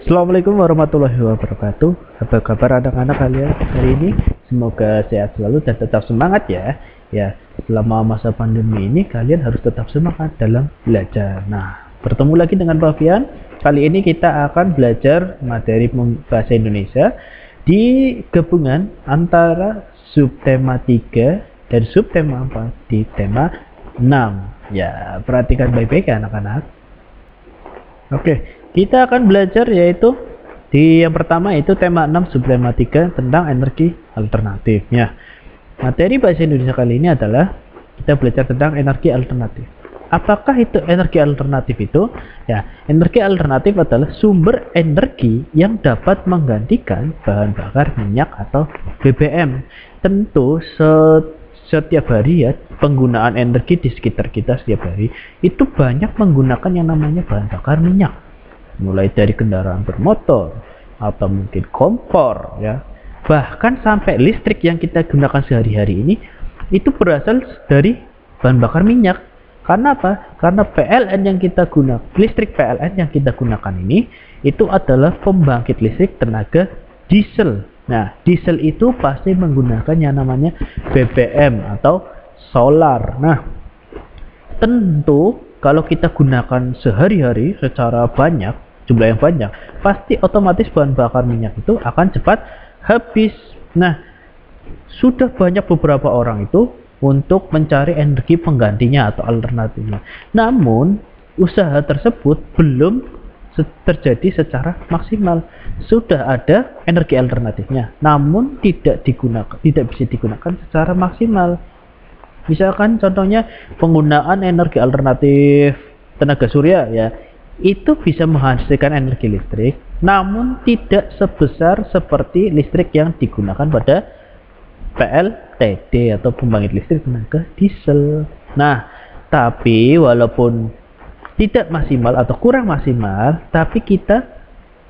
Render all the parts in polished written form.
Assalamualaikum warahmatullahi wabarakatuh. Apa kabar anak-anak kalian hari ini? Semoga sehat selalu dan tetap semangat ya. Ya, selama masa pandemi ini kalian harus tetap semangat dalam belajar. Nah, bertemu lagi dengan Pak Fian. Kali ini kita akan belajar materi bahasa Indonesia di gabungan antara subtema 3 dan subtema 4 di tema 6. Ya, perhatikan baik-baik ya anak-anak. Oke, kita akan belajar yaitu di yang pertama itu tema 6 subtema 3 tentang energi alternatif. Ya, materi bahasa Indonesia kali ini adalah kita belajar tentang energi alternatif. Apakah itu energi alternatif itu? Ya, energi alternatif adalah sumber energi yang dapat menggantikan bahan bakar minyak atau BBM. Tentu setiap hari ya, penggunaan energi di sekitar kita setiap hari itu banyak menggunakan yang namanya bahan bakar minyak, mulai dari kendaraan bermotor atau mungkin kompor ya, bahkan sampai listrik yang kita gunakan sehari-hari ini itu berasal dari bahan bakar minyak. Karena apa? Karena PLN yang kita gunakan, listrik PLN yang kita gunakan ini itu adalah pembangkit listrik tenaga diesel. Nah, diesel itu pasti menggunakan yang namanya BBM atau solar. Nah, tentu kalau kita gunakan sehari-hari secara banyak, jumlah yang banyak, pasti otomatis bahan bakar minyak itu akan cepat habis. Nah, sudah banyak beberapa orang itu untuk mencari energi penggantinya atau alternatifnya. Namun, usaha tersebut belum terjadi secara maksimal. Sudah ada energi alternatifnya, namun tidak bisa digunakan secara maksimal. Misalkan contohnya penggunaan energi alternatif tenaga surya ya, itu bisa menghasilkan energi listrik, namun tidak sebesar seperti listrik yang digunakan pada PLTD atau pembangkit listrik tenaga diesel. Nah, tapi walaupun tidak maksimal atau kurang maksimal, tapi kita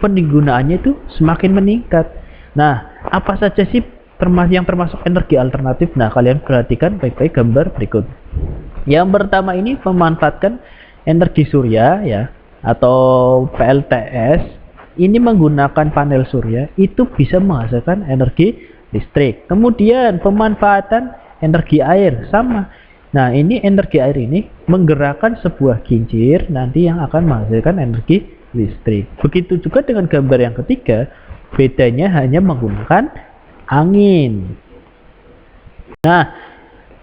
penggunaannya itu semakin meningkat. Nah, apa saja sih yang termasuk energi alternatif? Nah, kalian perhatikan baik-baik gambar berikut. Yang pertama ini memanfaatkan energi surya ya, atau PLTS. Ini menggunakan panel surya, itu bisa menghasilkan energi listrik. Kemudian pemanfaatan energi air sama. Nah, ini energi air ini menggerakkan sebuah kincir nanti yang akan menghasilkan energi listrik. Begitu juga dengan gambar yang ketiga, bedanya hanya menggunakan angin. Nah,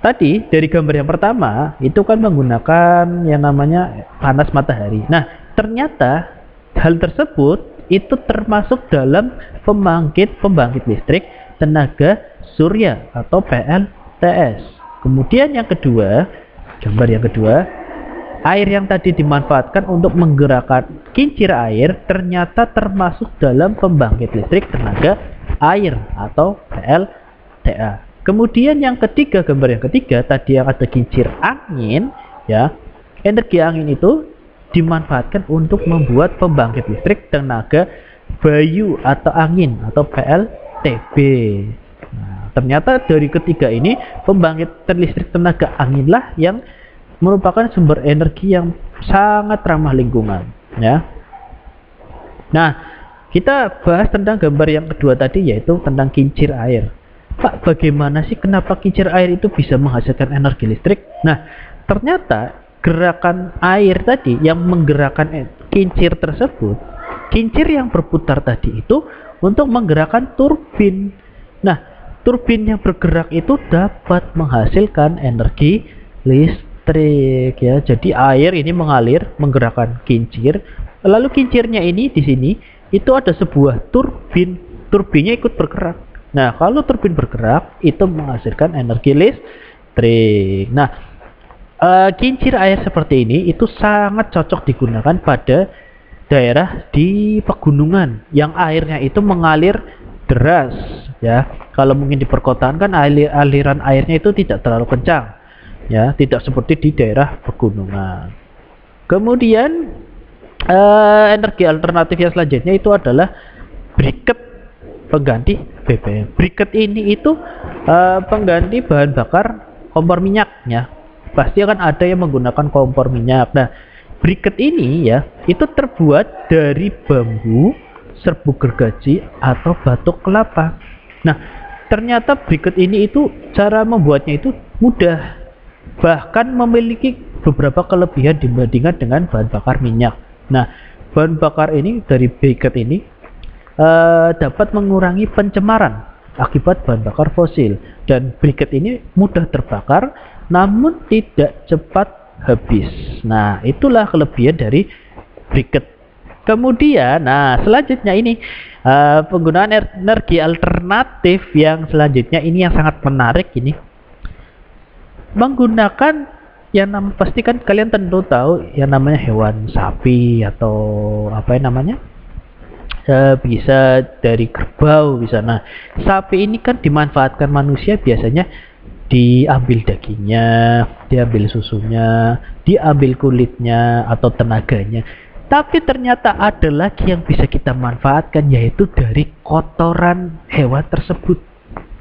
tadi dari gambar yang pertama itu kan menggunakan yang namanya panas matahari. Nah, ternyata hal tersebut itu termasuk dalam pembangkit listrik tenaga surya atau PLTS. Kemudian yang kedua, gambar yang kedua, air yang tadi dimanfaatkan untuk menggerakkan kincir air ternyata termasuk dalam pembangkit listrik tenaga air atau PLTA. Kemudian yang ketiga, gambar yang ketiga, tadi yang ada kincir angin ya, energi angin itu dimanfaatkan untuk membuat pembangkit listrik tenaga bayu atau angin atau PLTB. Ternyata dari ketiga ini pembangkit listrik tenaga anginlah yang merupakan sumber energi yang sangat ramah lingkungan ya. Nah, kita bahas tentang gambar yang kedua tadi yaitu tentang kincir air. Pak, bagaimana sih kenapa kincir air itu bisa menghasilkan energi listrik? Nah, ternyata gerakan air tadi yang menggerakkan kincir tersebut, kincir yang berputar tadi itu untuk menggerakkan turbin. Nah, turbin yang bergerak itu dapat menghasilkan energi listrik ya. Jadi air ini mengalir menggerakkan kincir. Lalu kincirnya ini di sini itu ada sebuah turbin. Turbinnya ikut bergerak. Nah, kalau turbin bergerak itu menghasilkan energi listrik. Nah, kincir air seperti ini itu sangat cocok digunakan pada daerah di pegunungan yang airnya itu mengalir deras ya. Kalau mungkin di perkotaan kan aliran airnya itu tidak terlalu kencang ya, tidak seperti di daerah pegunungan. Kemudian energi alternatif yang selanjutnya itu adalah briket pengganti BBM. Briket ini itu pengganti bahan bakar kompor minyak ya. Pasti akan ada yang menggunakan kompor minyak. Nah, briket ini ya itu terbuat dari bambu serbuk gergaji atau batok kelapa. Nah, ternyata briket ini itu cara membuatnya itu mudah, bahkan memiliki beberapa kelebihan dibandingkan dengan bahan bakar minyak. Nah, bahan bakar ini dari briket ini dapat mengurangi pencemaran akibat bahan bakar fosil, dan briket ini mudah terbakar namun tidak cepat habis. Nah, itulah kelebihan dari briket. Kemudian, nah selanjutnya ini penggunaan energi alternatif yang selanjutnya ini yang sangat menarik ini, menggunakan yang pasti kan kalian tentu tahu yang namanya hewan sapi atau apa yang namanya, bisa dari kerbau bisa. Nah, sapi ini kan dimanfaatkan manusia biasanya diambil dagingnya, diambil susunya, diambil kulitnya atau tenaganya. Tapi ternyata ada lagi yang bisa kita manfaatkan, yaitu dari kotoran hewan tersebut.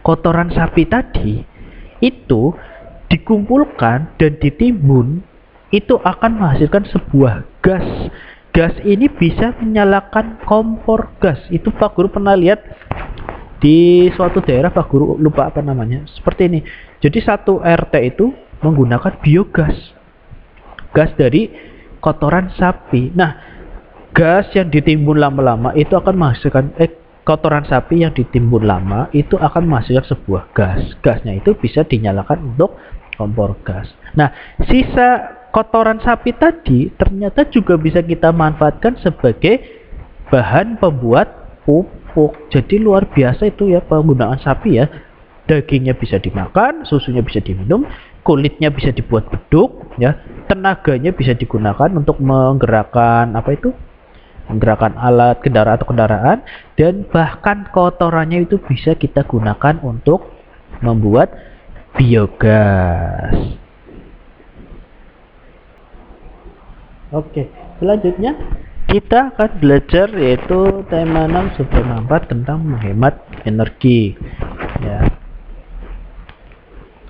Kotoran sapi tadi itu dikumpulkan dan ditimbun, itu akan menghasilkan sebuah gas. Gas ini bisa menyalakan kompor gas. Itu Pak Guru pernah lihat di suatu daerah, Pak Guru lupa apa namanya, seperti ini. Jadi satu RT itu menggunakan biogas, gas dari kotoran sapi. Nah, gas yang ditimbun lama-lama itu akan menghasilkan kotoran sapi yang ditimbun lama itu akan menghasilkan sebuah gas. Gasnya itu bisa dinyalakan untuk kompor gas. Nah, sisa kotoran sapi tadi ternyata juga bisa kita manfaatkan sebagai bahan pembuat pupuk. Jadi luar biasa itu ya penggunaan sapi ya. Dagingnya bisa dimakan, susunya bisa diminum, kulitnya bisa dibuat beduk ya, tenaganya bisa digunakan untuk menggerakkan apa itu? Menggerakkan alat kendaraan atau kendaraan, dan bahkan kotorannya itu bisa kita gunakan untuk membuat biogas. Oke, selanjutnya kita akan belajar yaitu tema 6 subtema 4 tentang menghemat energi ya.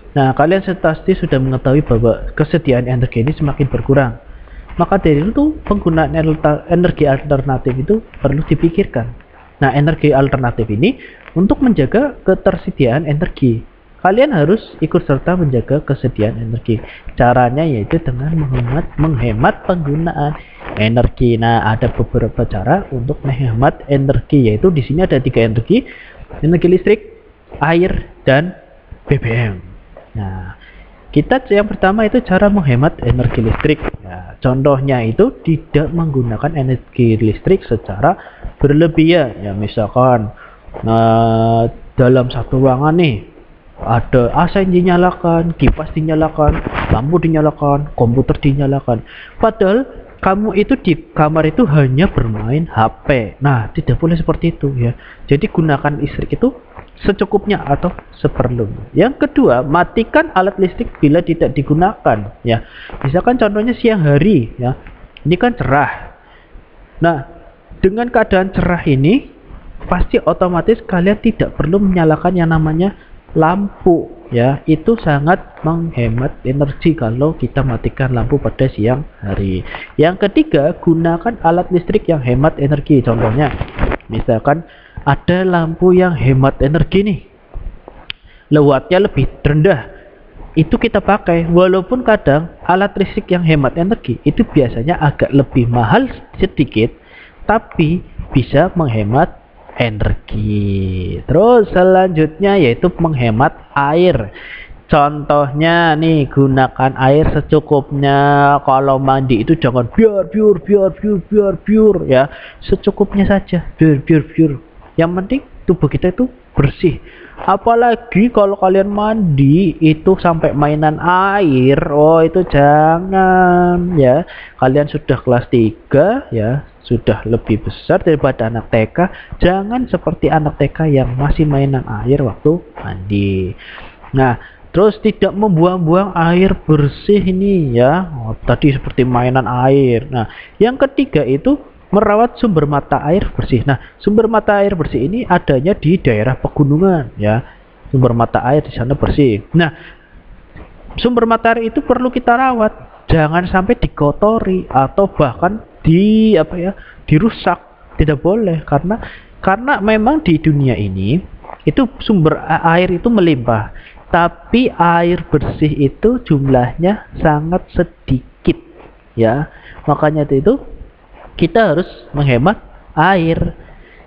Nah, kalian pasti sudah mengetahui bahwa kesediaan energi ini semakin berkurang. Maka dari itu penggunaan energi alternatif itu perlu dipikirkan. Nah, energi alternatif ini untuk menjaga ketersediaan energi. Kalian harus ikut serta menjaga kesediaan energi. Caranya yaitu dengan menghemat penggunaan energi. Nah, ada beberapa cara untuk menghemat energi, yaitu di sini ada 3 energi: energi listrik, air, dan BBM. Nah, yang pertama itu cara menghemat energi listrik. Nah, contohnya itu tidak menggunakan energi listrik secara berlebihan. Ya, misalkan dalam satu ruangan nih ada AC dinyalakan, kipas dinyalakan, lampu dinyalakan, komputer dinyalakan. Padahal kamu itu di kamar itu hanya bermain HP. Nah, tidak boleh seperti itu ya. Jadi gunakan listrik itu secukupnya atau seperlunya. Yang kedua, matikan alat listrik bila tidak digunakan ya. Misalkan contohnya siang hari ya. Ini kan cerah. Nah, dengan keadaan cerah ini pasti otomatis kalian tidak perlu menyalakan yang namanya lampu ya. Itu sangat menghemat energi kalau kita matikan lampu pada siang hari. Yang ketiga, gunakan alat listrik yang hemat energi. Contohnya misalkan ada lampu yang hemat energi nih, wattnya lebih rendah, itu kita pakai. Walaupun kadang alat listrik yang hemat energi itu biasanya agak lebih mahal sedikit, tapi bisa menghemat energi. Terus selanjutnya yaitu menghemat air. Contohnya nih, gunakan air secukupnya. Kalau mandi itu jangan biar ya, secukupnya saja, biar. Yang penting tubuh kita itu bersih. Apalagi kalau kalian mandi itu sampai mainan air, oh itu jangan ya. Kalian sudah kelas 3 ya, sudah lebih besar daripada anak TK. Jangan seperti anak TK yang masih mainan air waktu mandi. Nah, terus tidak membuang-buang air bersih ini ya. Oh, tadi seperti mainan air. Nah, yang ketiga itu merawat sumber mata air bersih. Nah, sumber mata air bersih ini adanya di daerah pegunungan ya. Sumber mata air di sana bersih. Nah, sumber mata air itu perlu kita rawat. Jangan sampai dikotori atau bahkan dirusak Tidak boleh, karena memang di dunia ini itu sumber air itu melimpah, tapi air bersih itu jumlahnya sangat sedikit ya. Makanya itu kita harus menghemat air.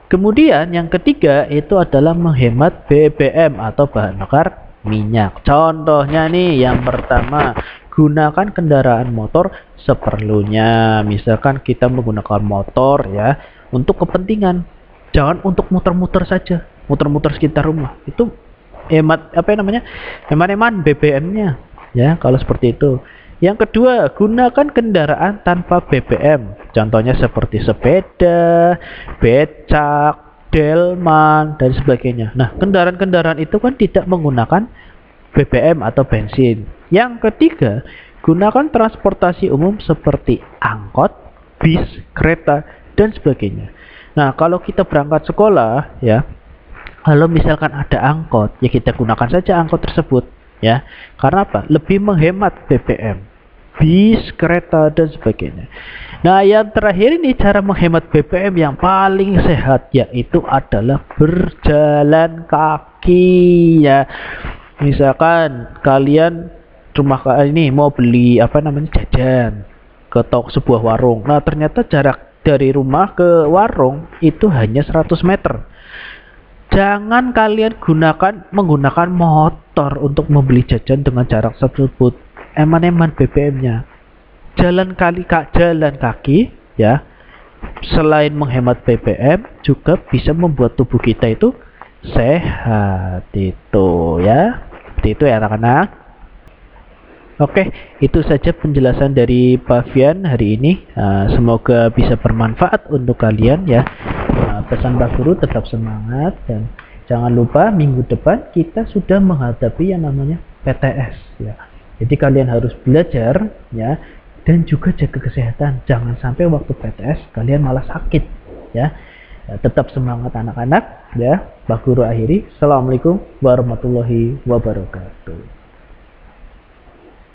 Kemudian yang ketiga itu adalah menghemat BBM atau bahan bakar minyak. Contohnya nih, yang pertama, gunakan kendaraan motor seperlunya. Misalkan kita menggunakan motor ya untuk kepentingan, jangan untuk muter-muter saja, muter-muter sekitar rumah. Itu hemat apa namanya? Hemat-hemat BBM-nya ya, kalau seperti itu. Yang kedua, gunakan kendaraan tanpa BBM. Contohnya seperti sepeda, becak, delman, dan sebagainya. Nah, kendaraan-kendaraan itu kan tidak menggunakan BBM atau bensin. Yang ketiga, gunakan transportasi umum seperti angkot, bis, kereta, dan sebagainya. Nah, kalau kita berangkat sekolah, ya, kalau misalkan ada angkot, ya kita gunakan saja angkot tersebut, ya. Karena apa? Lebih menghemat BBM. Bis, kereta, dan sebagainya. Nah, yang terakhir ini cara menghemat BBM yang paling sehat, yaitu adalah berjalan kaki ya. Misalkan kalian ini mau beli apa namanya jajan ke sebuah warung. Nah, ternyata jarak dari rumah ke warung itu hanya 100 meter. Jangan kalian menggunakan motor untuk membeli jajan dengan jarak tersebut. Eman-eman BBM-nya. Jalan kaki ya. Selain menghemat BBM, juga bisa membuat tubuh kita itu sehat itu ya. Seperti itu ya anak-anak. Oke, itu saja penjelasan dari Pak Fian hari ini. Semoga bisa bermanfaat untuk kalian ya. Pesan Pak Guru, tetap semangat dan jangan lupa minggu depan kita sudah menghadapi yang namanya PTS ya. Jadi kalian harus belajar ya, dan juga jaga kesehatan. Jangan sampai waktu PTS kalian malah sakit ya. Tetap semangat anak-anak ya. Pak Guru akhiri. Assalamualaikum warahmatullahi wabarakatuh.